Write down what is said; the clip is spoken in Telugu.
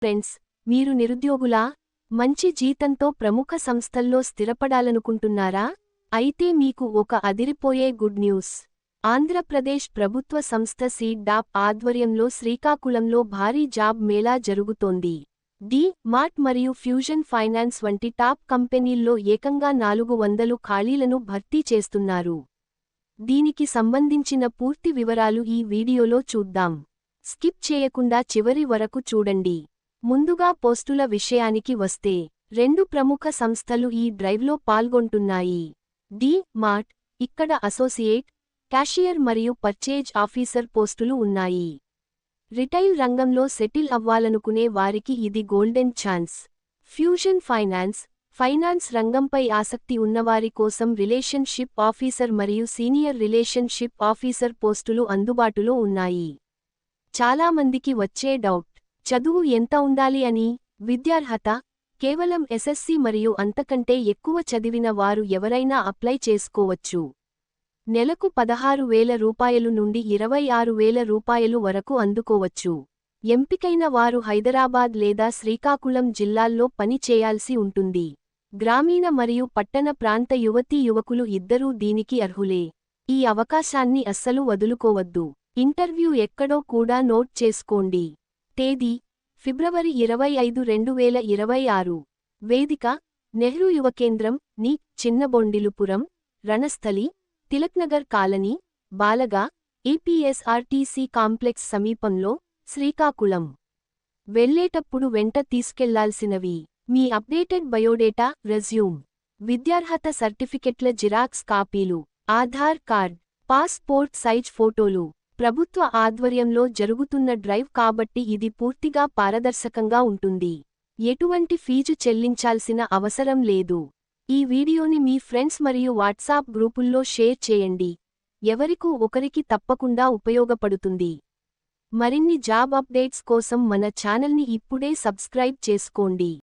ఫ్రెండ్స్, మీరు నిరుద్యోగులా? మంచి జీతంతో ప్రముఖ సంస్థల్లో స్థిరపడాలనుకుంటున్నారా? అయితే మీకు ఒక అదిరిపోయే గుడ్ న్యూస్. ఆంధ్రప్రదేశ్ ప్రభుత్వ సంస్థ సీడ్-డాప్ ఆధ్వర్యంలో శ్రీకాకుళంలో భారీ జాబ్ మేళా జరుగుతోంది. డి-మార్ట్ మరియు ఫ్యూజన్ ఫైనాన్స్ వంటి టాప్ కంపెనీల్లో ఏకంగా 400 ఖాళీలను భర్తీ చేస్తున్నారు. దీనికి సంబంధించిన పూర్తి వివరాలు ఈ వీడియోలో చూద్దాం. స్కిప్ చేయకుండా చివరి వరకు చూడండి. ముందుగా పోస్టుల విషయానికి వస్తే, 2 ప్రముఖ సంస్థలు ఈ డ్రైవ్లో పాల్గొంటున్నాయి. డి-మార్ట్, ఇక్కడ అసోసియేట్, క్యాషియర్ మరియు పర్చేజ్ ఆఫీసర్ పోస్టులు ఉన్నాయి. రిటైల్ రంగంలో సెటిల్ అవ్వాలనుకునే వారికి ఇది గోల్డెన్ ఛాన్స్. ఫ్యూజన్ ఫైనాన్స్ రంగంపై ఆసక్తి ఉన్నవారి కోసం రిలేషన్షిప్ ఆఫీసర్ మరియు సీనియర్ రిలేషన్షిప్ ఆఫీసర్ పోస్టులు అందుబాటులో ఉన్నాయి. చాలామందికి వచ్చే డౌట్, చదువు ఎంత ఉండాలి అని. విద్యార్హత, కేవలం ఎస్ఎస్సి మరియు అంతకంటే ఎక్కువ చదివిన వారు ఎవరైనా అప్లై చేసుకోవచ్చు. నెలకు 16,000 రూపాయలు నుండి 26,000 రూపాయలు వరకు అందుకోవచ్చు. ఎంపికైన వారు హైదరాబాద్ లేదా శ్రీకాకుళం జిల్లాల్లో పని చేయాల్సి ఉంటుంది. గ్రామీణ మరియు పట్టణ ప్రాంత యువతీ యువకులు ఇద్దరూ దీనికి అర్హులే. ఈ అవకాశాన్ని అస్సలు వదులుకోవద్దు. ఇంటర్వ్యూ ఎక్కడో కూడా నోట్ చేసుకోండి. తేదీ: ఫిబ్రవరి 25, 2026. వేదిక: నెహ్రూ యువకేంద్రం, ని, చిన్నబొండిలుపురం, Ranasthali, Tilaknagar colony, బాలగా, APSRTC complex సమీపంలో, శ్రీకాకుళం. వెళ్లేటప్పుడు వెంట తీసుకెళ్లాల్సినవి: మీ అప్డేటెడ్ బయోడేటా, రెజ్యూమ్, విద్యార్హత సర్టిఫికెట్ల జిరాక్స్ కాపీలు, ఆధార్ కార్డ్, పాస్పోర్ట్ సైజ్ ఫోటోలు. ప్రభుత్వ ఆధ్వర్యంలో జరుగుతున్న డ్రైవ్ కాబట్టి ఇది పూర్తిగా పారదర్శకంగా ఉంటుంది. ఎటువంటి ఫీజు చెల్లించాల్సిన అవసరం లేదు. ఈ వీడియోని మీ ఫ్రెండ్స్ మరియు వాట్సాప్ గ్రూపుల్లో షేర్ చేయండి. ఎవరికో ఒకరికి తప్పకుండా ఉపయోగపడుతుంది. మరిన్ని జాబ్ అప్డేట్స్ కోసం మన ఛానల్ని ఇప్పుడే సబ్స్క్రైబ్ చేసుకోండి.